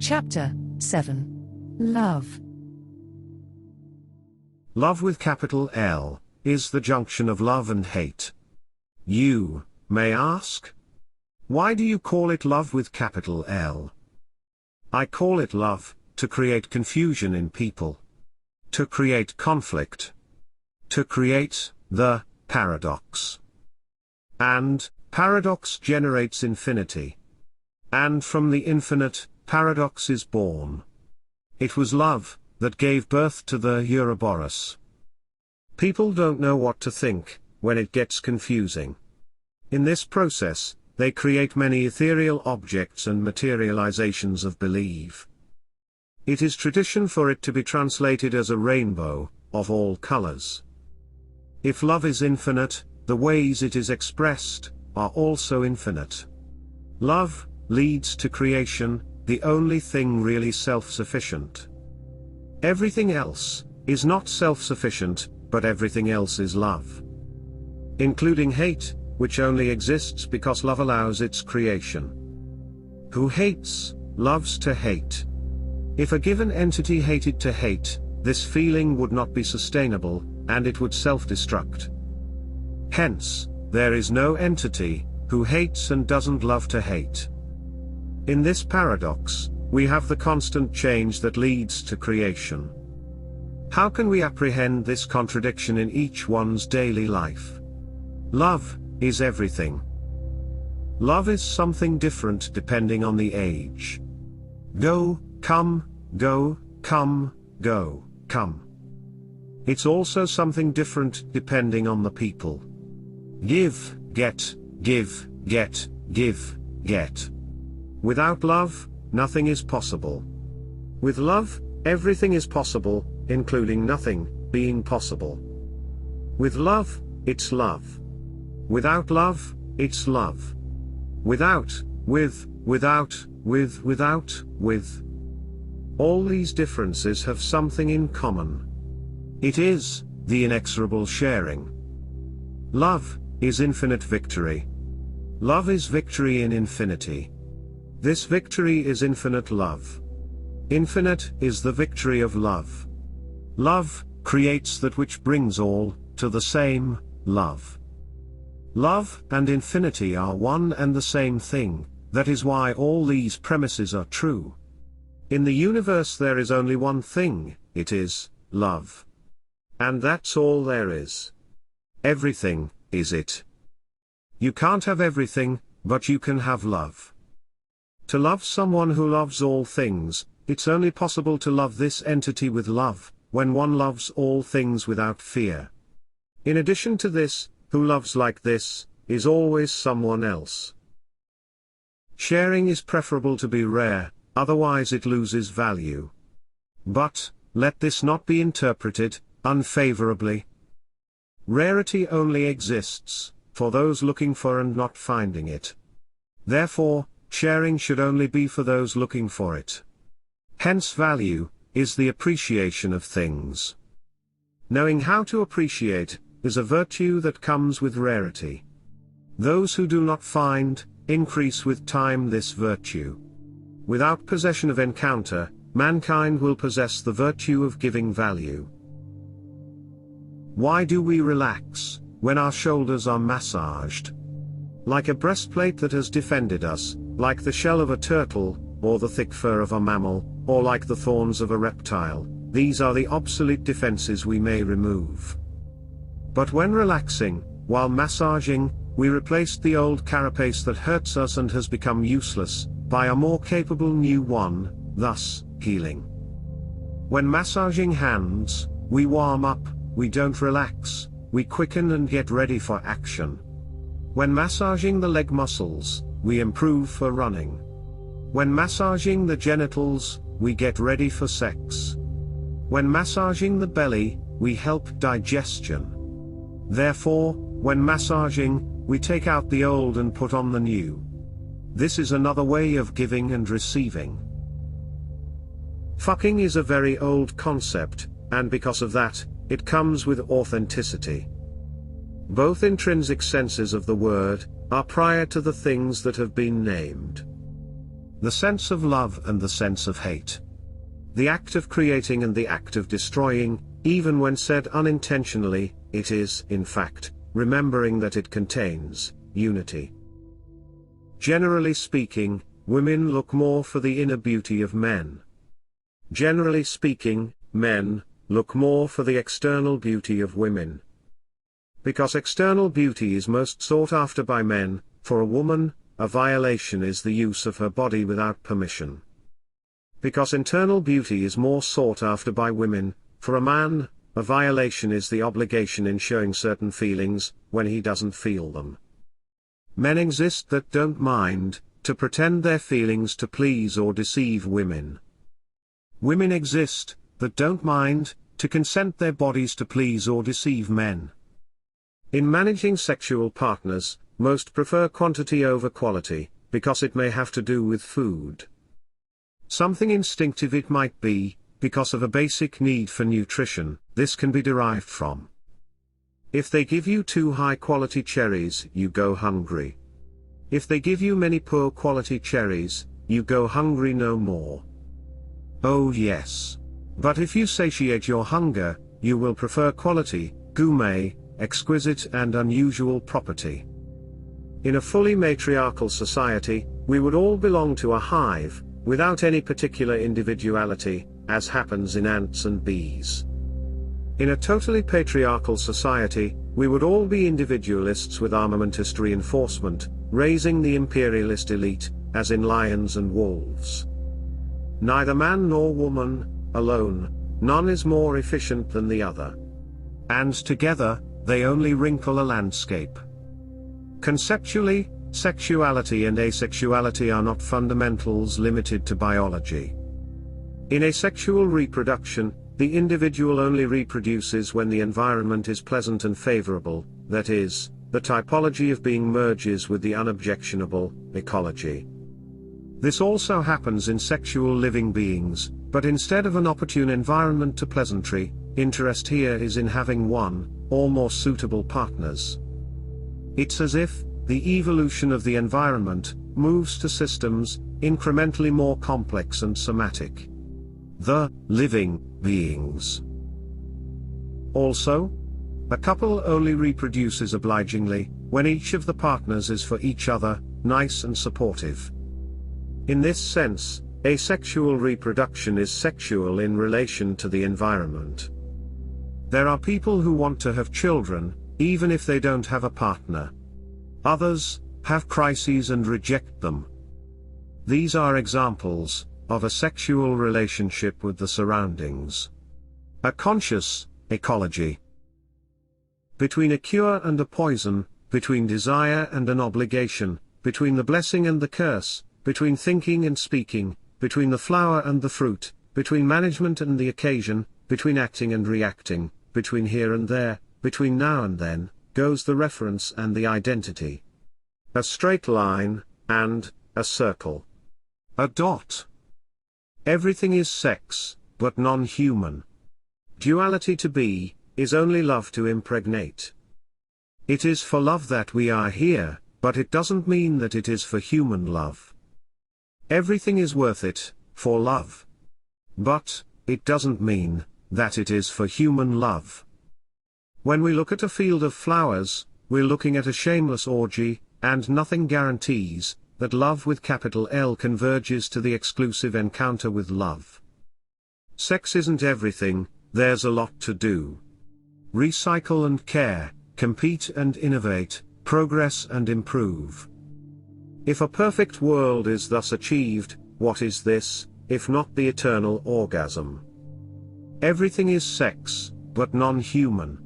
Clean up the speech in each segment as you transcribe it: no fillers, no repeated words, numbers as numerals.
Chapter 7. Love. Love with capital L is the junction of love and hate. You may ask, why do you call it love with capital L? I call it love to create confusion in people, to create conflict, to create the paradox. And paradox generates infinity. And from the infinite, paradox is born. It was love that gave birth to the Ouroboros. People don't know what to think when it gets confusing. In this process, they create many ethereal objects and materializations of belief. It is tradition for it to be translated as a rainbow of all colors. If love is infinite, the ways it is expressed are also infinite. Love leads to creation, the only thing really self-sufficient. Everything else is not self-sufficient, but everything else is love. Including hate, which only exists because love allows its creation. Who hates, loves to hate. If a given entity hated to hate, this feeling would not be sustainable, and it would self-destruct. Hence, there is no entity who hates and doesn't love to hate. In this paradox, we have the constant change that leads to creation. How can we apprehend this contradiction in each one's daily life? Love is everything. Love is something different depending on the age. Go, come, go, come, go, come. It's also something different depending on the people. Give, get, give, get, give, get. Without love, nothing is possible. With love, everything is possible, including nothing being possible. With love, it's love. Without love, it's love. Without, with, without, with, without, with. All these differences have something in common. It is the inexorable sharing. Love is infinite victory. Love is victory in infinity. This victory is infinite love. Infinite is the victory of love. Love creates that which brings all to the same love. Love and infinity are one and the same thing, that is why all these premises are true. In the universe there is only one thing, it is love. And that's all there is. Everything is it. You can't have everything, but you can have love. To love someone who loves all things, it's only possible to love this entity with love, when one loves all things without fear. In addition to this, who loves like this, is always someone else. Sharing is preferable to be rare, otherwise it loses value. But, let this not be interpreted unfavorably. Rarity only exists for those looking for and not finding it. Therefore, sharing should only be for those looking for it. Hence value is the appreciation of things. Knowing how to appreciate is a virtue that comes with rarity. Those who do not find, increase with time this virtue. Without possession of encounter, mankind will possess the virtue of giving value. Why do we relax when our shoulders are massaged? Like a breastplate that has defended us, like the shell of a turtle, or the thick fur of a mammal, or like the thorns of a reptile, these are the obsolete defenses we may remove. But when relaxing, while massaging, we replaced the old carapace that hurts us and has become useless, by a more capable new one, thus, healing. When massaging hands, we warm up, we don't relax, we quicken and get ready for action. When massaging the leg muscles, we improve for running. When massaging the genitals, we get ready for sex. When massaging the belly, we help digestion. Therefore, when massaging, we take out the old and put on the new. This is another way of giving and receiving. Fucking is a very old concept, and because of that, it comes with authenticity. Both intrinsic senses of the word are prior to the things that have been named. The sense of love and the sense of hate. The act of creating and the act of destroying, even when said unintentionally, it is, in fact, remembering that it contains unity. Generally speaking, women look more for the inner beauty of men. Generally speaking, men look more for the external beauty of women. Because external beauty is most sought after by men, for a woman, a violation is the use of her body without permission. Because internal beauty is more sought after by women, for a man, a violation is the obligation in showing certain feelings, when he doesn't feel them. Men exist that don't mind to pretend their feelings to please or deceive women. Women exist that don't mind to consent their bodies to please or deceive men. In managing sexual partners, most prefer quantity over quality, because it may have to do with food. Something instinctive it might be, because of a basic need for nutrition, this can be derived from. If they give you 2 high-quality cherries, you go hungry. If they give you many poor-quality cherries, you go hungry no more. Oh yes. But if you satiate your hunger, you will prefer quality, gourmet, exquisite and unusual property. In a fully matriarchal society, we would all belong to a hive, without any particular individuality, as happens in ants and bees. In a totally patriarchal society, we would all be individualists with armamentist reinforcement, raising the imperialist elite, as in lions and wolves. Neither man nor woman, alone, none is more efficient than the other. And together, they only wrinkle a landscape. Conceptually, sexuality and asexuality are not fundamentals limited to biology. In asexual reproduction, the individual only reproduces when the environment is pleasant and favorable, that is, the typology of being merges with the unobjectionable, ecology. This also happens in sexual living beings, but instead of an opportune environment to pleasantry, interest here is in having one, or more suitable partners. It's as if the evolution of the environment moves to systems incrementally more complex and somatic. The living beings. Also, a couple only reproduces obligingly when each of the partners is for each other nice and supportive. In this sense, asexual reproduction is sexual in relation to the environment. There are people who want to have children, even if they don't have a partner. Others have crises and reject them. These are examples of a sexual relationship with the surroundings. A conscious ecology. Between a cure and a poison, between desire and an obligation, between the blessing and the curse, between thinking and speaking, between the flower and the fruit, between management and the occasion, between acting and reacting, between here and there, between now and then, goes the reference and the identity. A straight line, and a circle. A dot. Everything is sex, but non-human. Duality to be, is only love to impregnate. It is for love that we are here, but it doesn't mean that it is for human love. Everything is worth it, for love. But, it doesn't mean, that it is for human love. When we look at a field of flowers, we're looking at a shameless orgy, and nothing guarantees that love with capital L converges to the exclusive encounter with love. Sex isn't everything, there's a lot to do. Recycle and care, compete and innovate, progress and improve. If a perfect world is thus achieved, what is this, if not the eternal orgasm? Everything is sex, but non-human.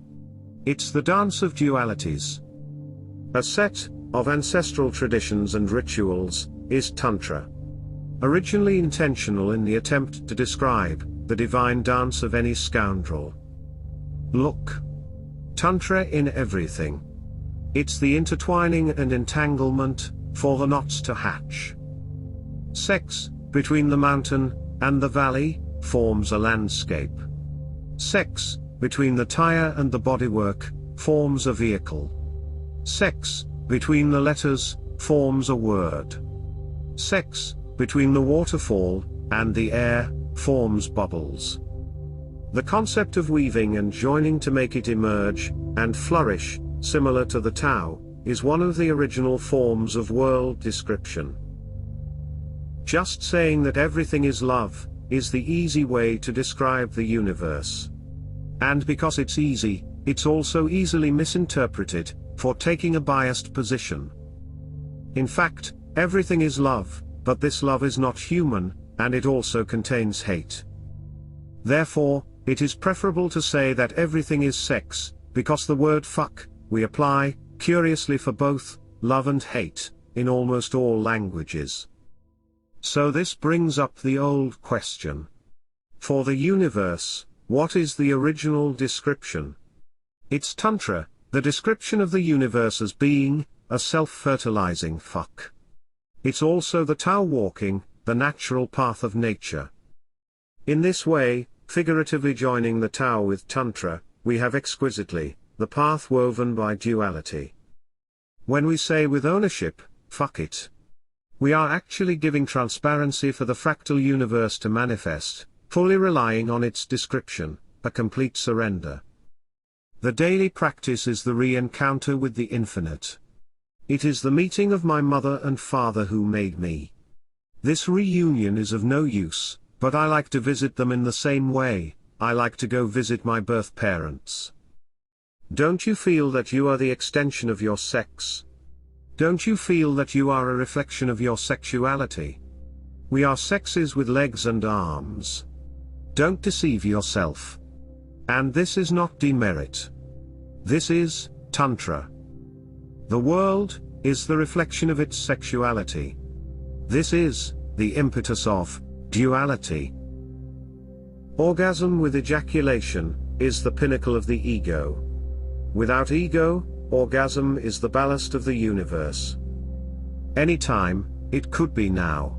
It's the dance of dualities. A set of ancestral traditions and rituals is Tantra. Originally intentional in the attempt to describe the divine dance of any scoundrel. Look. Tantra in everything. It's the intertwining and entanglement for the knots to hatch. Sex, between the mountain and the valley, forms a landscape. Sex, between the tire and the bodywork, forms a vehicle. Sex, between the letters, forms a word. Sex, between the waterfall and the air, forms bubbles. The concept of weaving and joining to make it emerge and flourish, similar to the Tao, is one of the original forms of world description. Just saying that everything is love is the easy way to describe the universe. And because it's easy, it's also easily misinterpreted for taking a biased position. In fact, everything is love, but this love is not human, and it also contains hate. Therefore, it is preferable to say that everything is sex, because the word fuck, we apply, curiously for both, love and hate, in almost all languages. So this brings up the old question. For the universe, what is the original description? It's Tantra, the description of the universe as being a self-fertilizing fuck. It's also the Tao walking, the natural path of nature. In this way, figuratively joining the Tao with Tantra, we have exquisitely the path woven by duality. When we say with ownership, fuck it, we are actually giving transparency for the fractal universe to manifest, fully relying on its description, a complete surrender. The daily practice is the re-encounter with the infinite. It is the meeting of my mother and father who made me. This reunion is of no use, but I like to visit them in the same way I like to go visit my birth parents. Don't you feel that you are the extension of your sex? Don't you feel that you are a reflection of your sexuality? We are sexes with legs and arms. Don't deceive yourself. And this is not demerit. This is Tantra. The world is the reflection of its sexuality. This is the impetus of duality. Orgasm with ejaculation is the pinnacle of the ego. Without ego, orgasm is the ballast of the universe. Anytime, it could be now.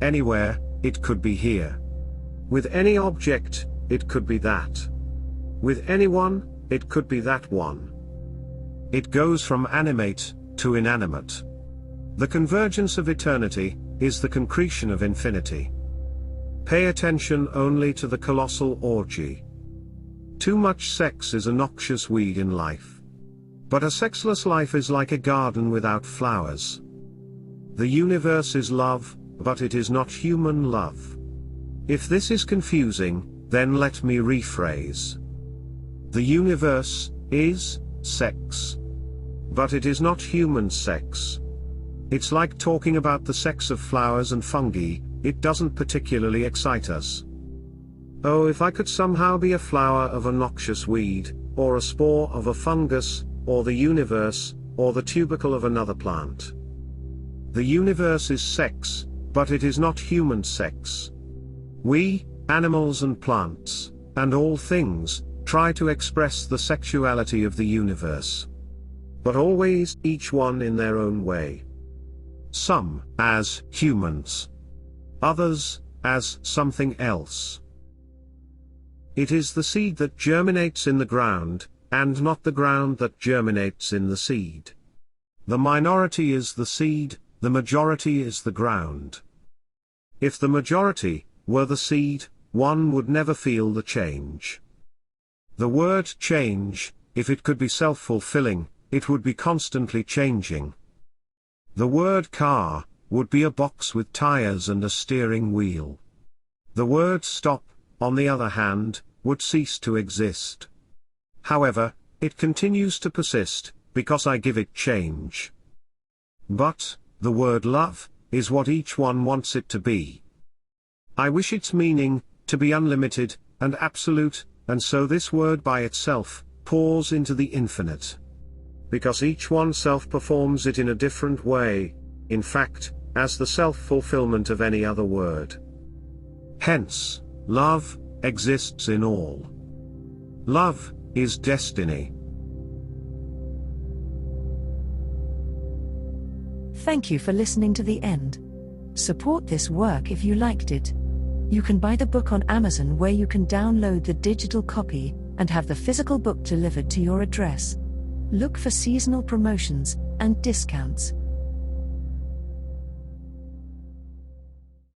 Anywhere, it could be here. With any object, it could be that. With anyone, it could be that one. It goes from animate to inanimate. The convergence of eternity is the concretion of infinity. Pay attention only to the colossal orgy. Too much sex is a noxious weed in life. But a sexless life is like a garden without flowers. The universe is love, but it is not human love. If this is confusing, then let me rephrase. The universe is sex. But it is not human sex. It's like talking about the sex of flowers and fungi, it doesn't particularly excite us. Oh, if I could somehow be a flower of a noxious weed, or a spore of a fungus, or the universe, or the tubercle of another plant. The universe is sex, but it is not human sex. We, animals and plants, and all things, try to express the sexuality of the universe. But always, each one in their own way. Some, as humans. Others, as something else. It is the seed that germinates in the ground, and not the ground that germinates in the seed. The minority is the seed, the majority is the ground. If the majority were the seed, one would never feel the change. The word change, if it could be self-fulfilling, it would be constantly changing. The word car would be a box with tires and a steering wheel. The word stop, on the other hand, would cease to exist. However, it continues to persist, because I give it change. But, the word love, is what each one wants it to be. I wish its meaning, to be unlimited, and absolute, and so this word by itself, pours into the infinite. Because each one self-performs it in a different way, in fact, as the self-fulfillment of any other word. Hence, love exists in all. Love is destiny. Thank you for listening to the end. Support this work if you liked it. You can buy the book on Amazon, where you can download the digital copy and have the physical book delivered to your address. Look for seasonal promotions and discounts.